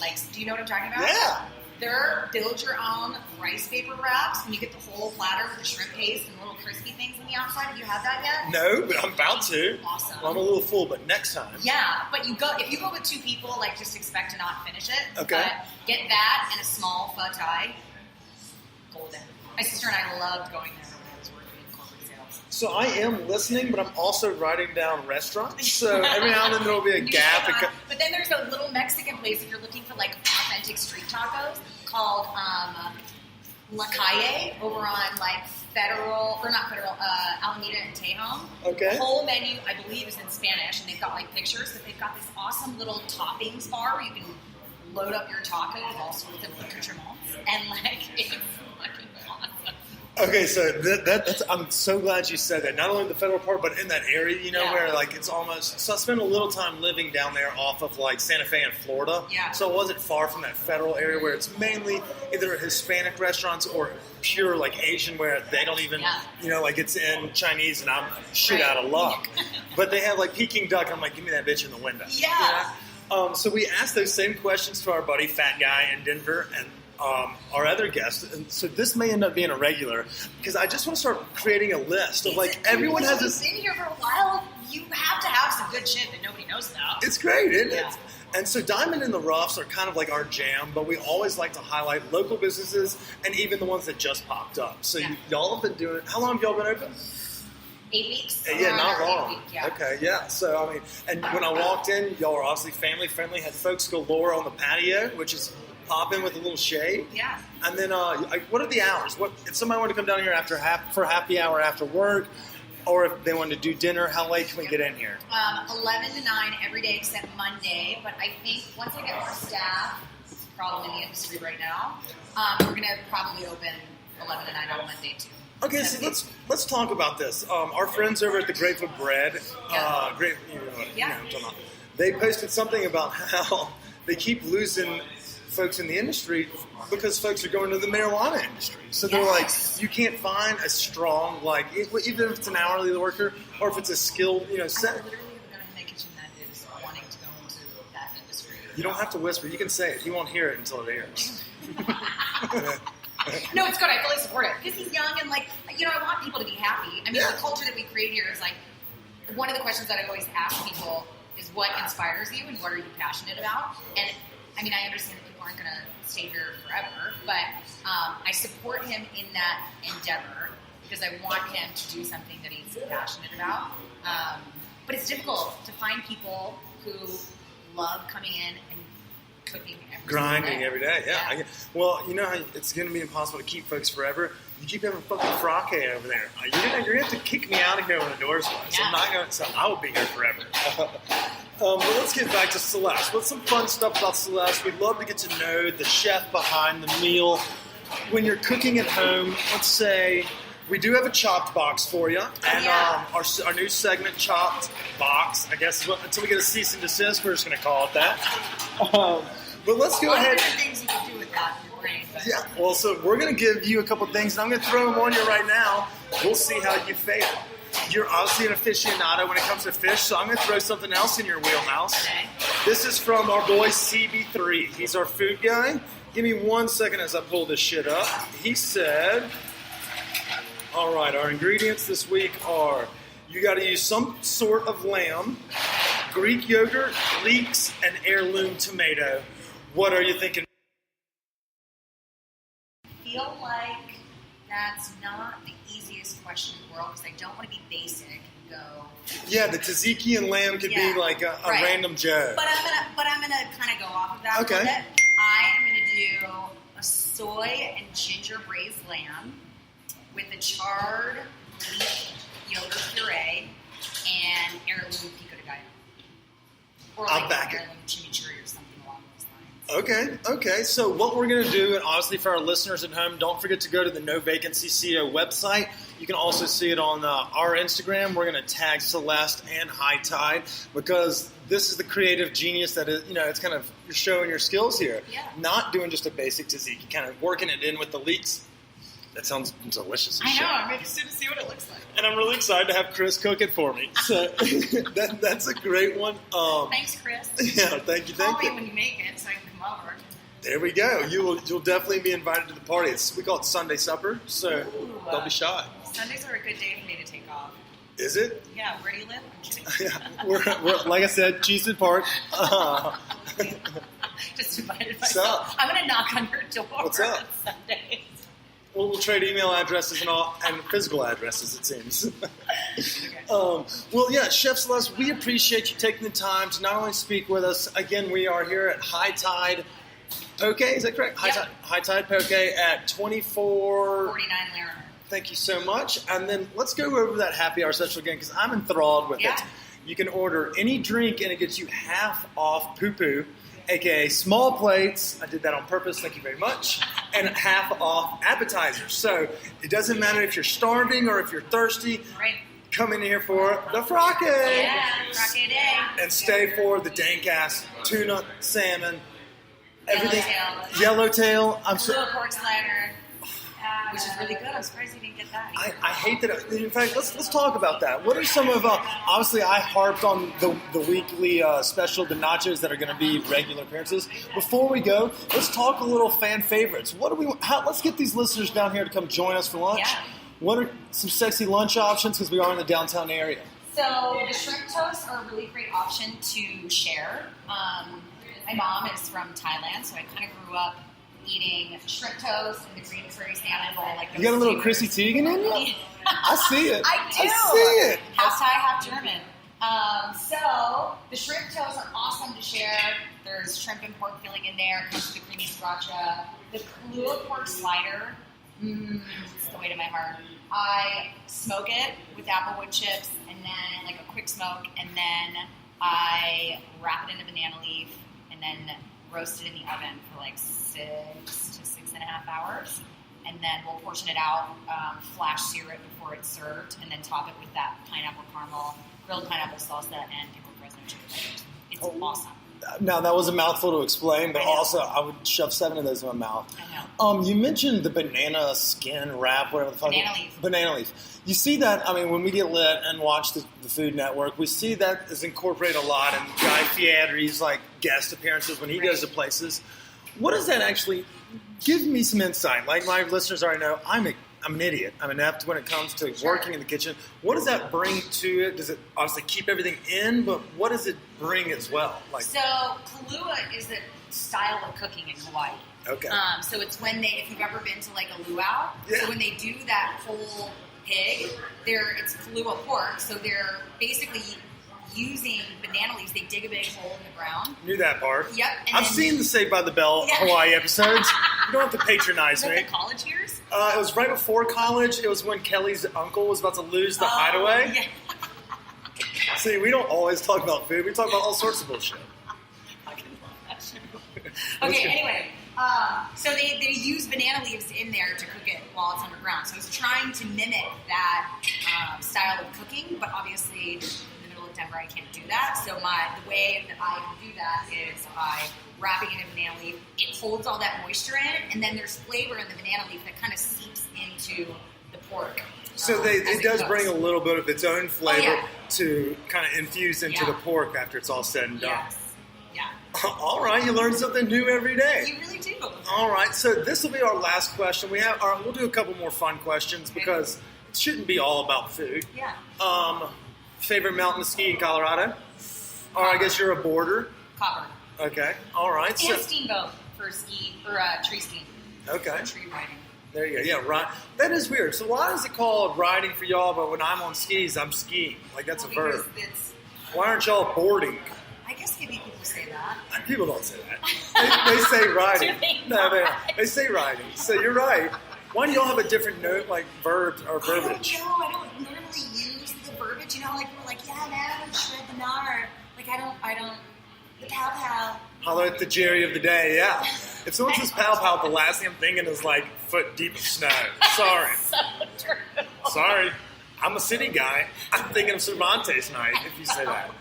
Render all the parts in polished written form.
Like, do you know what I'm talking about? Yeah. They're build-your-own rice paper wraps, and you get the whole platter with the shrimp paste and little crispy things on the outside. Have you had that yet? No, but I'm about to. Awesome. Well, I'm a little full, but next time. Yeah, but if you go with 2 people, like, just expect to not finish it. Okay. But get that and a small pho thai. Golden. My sister and I loved going there when I was working in corporate sales. So I am listening, but I'm also writing down restaurants. So every now and then there will be a gap. But then there's a little Mexican place if you're looking for like authentic street tacos called La Calle over on like Alameda and Tejon. Okay. The whole menu, I believe, is in Spanish, and they've got like pictures, but they've got this awesome little toppings bar where you can load up your taco with all sorts of accoutrements, and like it's fucking awesome. Okay, so that's I'm so glad you said that. Not only in the federal park, but in that area, where like it's almost. So I spent a little time living down there off of like Santa Fe in Florida. Yeah. So it wasn't far from that federal area where it's mainly either Hispanic restaurants or pure like Asian, where they don't even, like it's in Chinese and I'm shit out of luck. But they have like Peking duck, and I'm like, give me that bitch in the window. Yeah. So we asked those same questions to our buddy Fat Guy in Denver and our other guests. And so this may end up being a regular because I just want to start creating a list of like everyone has this. You've been here for a while. You have to have some good shit that nobody knows about. It's great, isn't it? And so Diamond in the Roughs are kind of like our jam, but we always like to highlight local businesses and even the ones that just popped up. So y'all have been doing. How long have y'all been open? 8 weeks. Yeah, not long. Yeah. Okay, yeah. So, I mean, and when I walked in, y'all were obviously family friendly, had folks galore on the patio, which is popping with a little shade. Yeah. And then, what are the hours? What if somebody wanted to come down here for happy hour after work, or if they wanted to do dinner, how late can we get in here? 11 to 9 every day except Monday, but I think once I get more staff, it's a problem in the industry right now, we're going to probably open 11 to 9 on Monday too. Okay, so let's talk about this. Our friends over at the Grateful Bread, they posted something about how they keep losing folks in the industry because folks are going to the marijuana industry. So they're like, you can't find a strong, like, even if it's an hourly worker or if it's a skilled, set. I literally have a kitchen that is wanting to go into that industry. You don't have to whisper. You can say it. He won't hear it until it airs. No, it's good. I fully support it. Because he's young and, like, I want people to be happy. I mean, the culture that we create here is, like, one of the questions that I always ask people is what inspires you and what are you passionate about? And, I mean, I understand that people aren't going to stay here forever, but I support him in that endeavor because I want him to do something that he's passionate about. But it's difficult to find people who love coming in and cooking grinding every day. Yeah. Well, you know how it's going to be impossible to keep folks forever. You keep having fucking Frake over there. You're gonna have to kick me out of here when the door's closed. I'm not going. So I will be here forever. But let's get back to Celeste. What's some fun stuff about Celeste? We'd love to get to know the chef behind the meal. When you're cooking at home, let's say we do have a chopped box for you, and our new segment, chopped box. I guess until we get a cease and desist, we're just going to call it that. But let's go ahead. There are things you can do with that in your brain. Yeah, well, so we're going to give you a couple things, and I'm going to throw them on you right now. We'll see how you fail. You're obviously an aficionado when it comes to fish, so I'm going to throw something else in your wheelhouse. Okay. This is from our boy CB3. He's our food guy. Give me 1 second as I pull this shit up. He said, all right, our ingredients this week are you got to use some sort of lamb, Greek yogurt, leeks, and heirloom tomato. What are you thinking? I feel like that's not the easiest question in the world because I don't want to be basic and go. Yeah, the tzatziki and lamb could be like a random Joe. But I'm gonna kind of go off of that a little bit. I am gonna do a soy and ginger braised lamb with a charred leek yogurt puree and heirloom pico de gallo. Or like heirloom chimichurri or something along those lines. Okay. So what we're going to do, and obviously for our listeners at home, don't forget to go to the No Vacancy CO website. You can also see it on our Instagram. We're going to tag Celeste and High Tide because this is the creative genius that is, it's kind of you're showing your skills here. Yeah. Not doing just a basic tzatziki, kind of working it in with the leeks. That sounds delicious. I know. I'm interested to see what it looks like. And I'm really excited to have Chris cook it for me. So that's a great one. Thanks, Chris. Yeah, thank you. Call me when you make it so I can come come over. There we go. You'll definitely be invited to the party. We call it Sunday supper, so don't be shy. Sundays are a good day for me to take off. Is it? Yeah, where do you live? I'm kidding. Yeah, we're like I said, Cheeseman Park. Just invited myself. I'm going to knock on your door. What's up? On Sundays. We'll trade email addresses and physical addresses, it seems. Okay. Well, yeah, Chef Celeste, we appreciate you taking the time to not only speak with us. Again, we are here at High Tide Poke, is that correct? Yep. High Tide Poke at 49 Larimer. Thank you so much. And then let's go over that happy hour special again because I'm enthralled with it. You can order any drink and it gets you half off poo-poo, aka small plates. I did that on purpose. Thank you very much. And half off appetizers. So it doesn't matter if you're starving or if you're thirsty. Right. Come in here for the Frake. Yeah, Frake day. And stay for the dankest, tuna, salmon, everything. Yellowtail. I'm so. Little pork slider, which is really good. I'm surprised you didn't get that. I hate that. In fact, let's talk about that. What are some of? Obviously, I harped on the weekly special, the nachos that are going to be regular appearances. Before we go, let's talk a little fan favorites. What do we? Let's get these listeners down here to come join us for lunch. Yeah. What are some sexy lunch options? Because we are in the downtown area. So the shrimp toasts are a really great option to share. My mom is from Thailand, so I kind of grew up eating shrimp toast and the green curry salmon bowl. Like you got a little Chrissy Teigen in you? I see it. I do. I see it. Half Thai, half German. So the shrimp toasts are awesome to share. There's shrimp and pork filling in there. It comes with the creamy sriracha. The Kahlua pork slider. It's the way to my heart. I smoke it with applewood chips and then like a quick smoke, and then I wrap it in a banana leaf and then roast it in the oven for like 6 to 6.5 hours. And then we'll portion it out, flash sear it before it's served, and then top it with that pineapple caramel, grilled pineapple salsa, and pickled frozen chicken. It's awesome. Now, that was a mouthful to explain, but also I would shove 7 of those in my mouth. I know. You mentioned the banana skin wrap, whatever the fuck. Banana leaf. You see that, I mean, when we get lit and watch the Food Network, we see that is incorporated a lot in Guy Fieri's like guest appearances when he goes to places. What does that actually give me some insight? Like my listeners already know, I'm an idiot. I'm inept when it comes to working in the kitchen. What does that bring to it? Does it obviously keep everything in, but what does it bring as well? Like, so Kahlua is a style of cooking in Hawaii. Okay. So it's when if you've ever been to like a luau, so when they do that whole pig, it's Kahlua pork, so they're basically using banana leaves. They dig a big hole in the ground. Knew that part. Yep. I've seen the Saved by the Bell Hawaii episodes. You don't have to patronize me. The college years? It was right before college. It was when Kelly's uncle was about to lose the hideaway. Yeah. See, we don't always talk about food. We talk about all sorts of bullshit. I can love that show. Okay, anyway. So they use banana leaves in there to cook it while it's underground. So I was trying to mimic that style of cooking, but obviously in the middle of Denver I can't do that. So the way that I can do that is by wrapping it in a banana leaf. It holds all that moisture in, and then there's flavor in the banana leaf that kind of seeps into the pork. So it does bring a little bit of its own flavor to kind of infuse into the pork after it's all said and done. Yes. Yeah. All right, you learn something new every day. You really do. All right, so this will be our last question. We'll do a couple more fun questions because it shouldn't be all about food. Yeah. Favorite mountain to ski in Colorado? Or I guess you're a boarder. Copper. Okay. All right. And steamboat for ski or tree skiing. Okay. Tree riding. There you go. Yeah, right. That is weird. So why is it called riding for y'all, but when I'm on skis, I'm skiing? Like that's a verb. Why aren't y'all boarding? I guess maybe people say that. People don't say that. They say riding. They say riding. So you're right. Why do y'all have a different note, like verb or verbiage? I don't normally use the verbiage. You know, like we're like, yeah, man, shred the gnar. Like I don't. The pow pow. Holler at the Jerry of the day. Yeah. If someone says pow pow, the last thing I'm thinking is like foot deep of snow. Sorry. So true. Sorry. I'm a city guy. I'm thinking of Cervantes night. If you say that.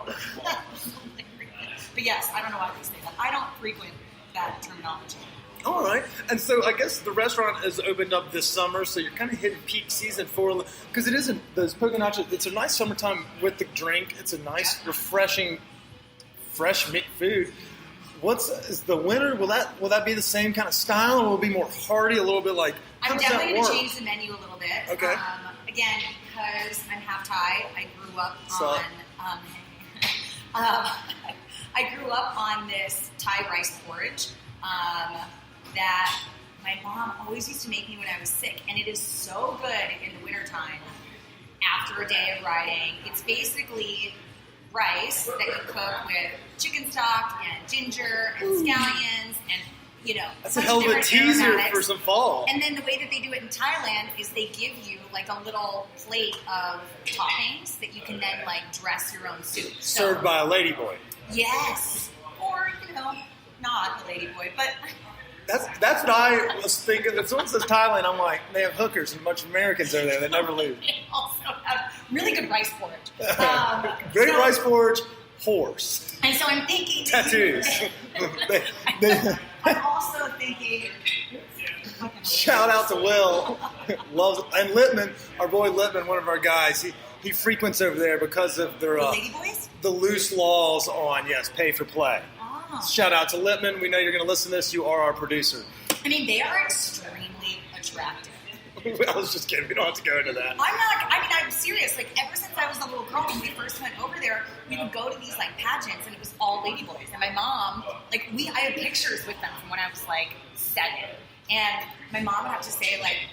But yes, I don't know why they say that. I don't frequent that terminology. All right. And so I guess the restaurant has opened up this summer, so you're kind of hitting peak season for, because it isn't, those Poke-nachos, it's a nice summertime with the drink. It's a nice, refreshing, fresh food. Is the winter? Will that be the same kind of style, or will it be more hearty, a little bit like? I'm definitely going to change the menu a little bit. Okay. Again, because I'm half Thai, I grew up I grew up on this Thai rice porridge that my mom always used to make me when I was sick, and it is so good in the wintertime after a day of riding. It's basically rice that you cook with chicken stock and ginger and scallions and, you know, that's a hell of a teaser for some fall. And then the way that they do it in Thailand is they give you like a little plate of toppings that you can then like dress your own soup. Served by a ladyboy. Yes. Or, you know, not a ladyboy, but... That's what I was thinking. When someone says Thailand, I'm like, they have hookers and a bunch of Americans over there. They never leave. They also have really good rice porridge. Great rice porridge, horse. And so I'm thinking... Tattoos. I'm also thinking... Shout out to Will. And Littman, our boy Littman, one of our guys. He frequents over there because of their... the ladyboys? The loose laws on, pay for play. Shout out to Littman. We know you're going to listen to this. You are our producer. I mean, they are extremely attractive. I was just kidding. We don't have to go into that. I'm serious. Like, ever since I was a little girl, when we first went over there, we would go to these, like, pageants, and it was all ladyboys. And my mom, like, I had pictures with them from when I was, like, 7. And my mom would have to say, like,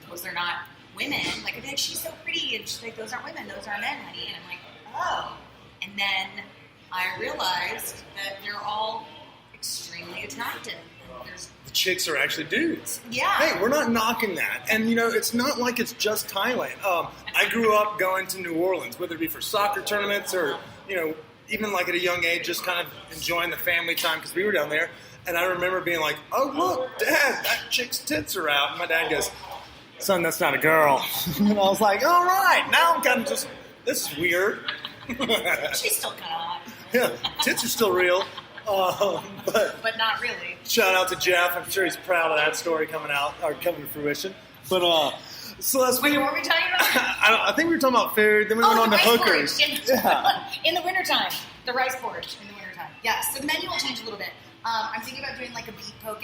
those are not women. Like, I'd be like, she's so pretty. And she's like, those aren't women. Those are men, honey. And I'm like, oh. And then... I realized that they're all extremely attractive. The chicks are actually dudes. Yeah. Hey, we're not knocking that. And, it's not like it's just Thailand. I grew up going to New Orleans, whether it be for soccer tournaments or, even like at a young age, just kind of enjoying the family time because we were down there. And I remember being like, oh, look, Dad, that chick's tits are out. And my dad goes, son, that's not a girl. And I was like, all right, now I'm kind of just, this is weird. She's still kind of hot. Yeah, tits are still real, but not really. Shout out to Jeff. I'm sure he's proud of that story coming to fruition. But Celeste, wait, what were we talking about? I think we were talking about food. Then we went on to hookers. In the wintertime, the rice porridge in the wintertime. Yes, so the menu will change a little bit. I'm thinking about doing like a beet poke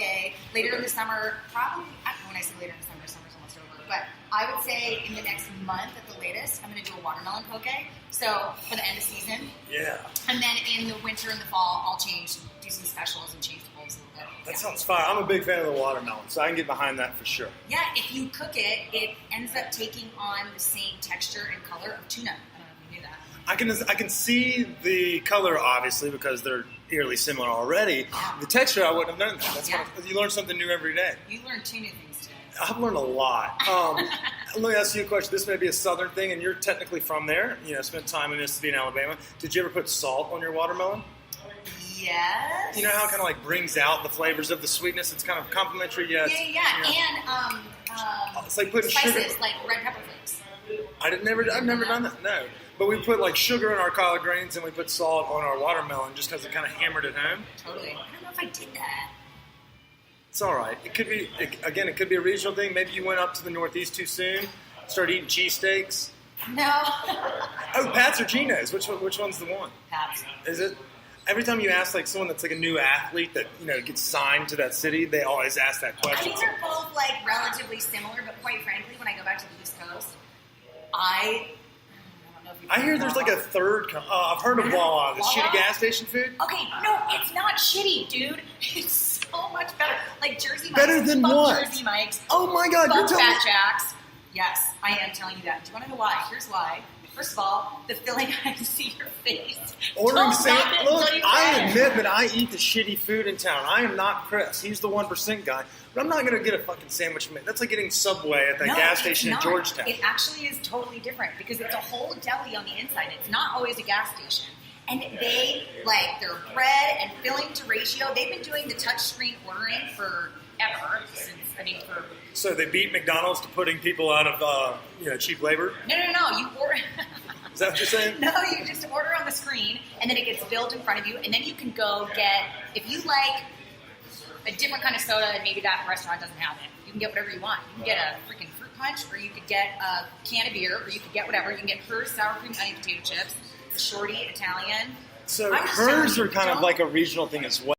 later in the summer. Probably, I don't know when I say later in the summer, summer's almost over. But I would say in the next month at the latest, I'm going to do a watermelon poke. So for the end of season. Yeah. And then in the winter and the fall, I'll do some specials and change the bowls a little bit. That sounds fine. I'm a big fan of the watermelon, so I can get behind that for sure. Yeah, if you cook it, it ends up taking on the same texture and color of tuna. I don't know if you knew that. I can see the color, obviously, because they're eerily similar already. The texture, I wouldn't have known that. You learn something new every day. You learn 2 new things today. I've learned a lot. Let me ask you a question. This may be a southern thing, and you're technically from there. Spent time in Mississippi and Alabama. Did you ever put salt on your watermelon? Yes. You know how it kind of like brings out the flavors of the sweetness? It's kind of complimentary, yes. Yeah. And it's like putting spices, sugar. like red pepper flakes. I've never done that, no. But we put like sugar in our collard greens, and we put salt on our watermelon just because it kind of hammered it home. Totally. I don't know if I did that. It's all right. It could be a regional thing. Maybe you went up to the Northeast too soon, started eating cheesesteaks. No. Oh, Pat's or Geno's? Which one's the one? Pat's. Is it? Every time you ask like someone that's like a new athlete that gets signed to that city, they always ask that question. I think they're both like relatively similar, but quite frankly, when I go back to the East Coast, I don't know if you've I hear there's like a third. I've heard of Wawa, the shitty gas station food. Okay, no, it's not shitty, dude. It's so much better. Like Jersey Mike's. Better than what? Jersey Mike's. Oh my God, you're telling me. Fat Jacks. Yes, I am telling you that. Do you want to know why? Here's why. First of all, the filling, I can see your face. Ordering sandwich. Look, I admit that I eat the shitty food in town. I am not Chris. He's the 1% guy. But I'm not going to get a fucking sandwich. That's like getting Subway at that gas station in Georgetown. It actually is totally different because it's a whole deli on the inside. It's not always a gas station. And they, like, their bread and filling to ratio, they've been doing the touchscreen ordering forever. So they beat McDonald's to putting people out of, cheap labor? No. You order... Is that what you're saying? No, you just order on the screen, and then it gets billed in front of you, and then you can go get... If you like a different kind of soda, and maybe that restaurant doesn't have it, you can get whatever you want. You can get a freaking fruit punch, or you could get a can of beer, or you could get whatever. You can get hers, sour cream, onion potato chips, shorty, Italian. So hers are kind of like a regional thing as well.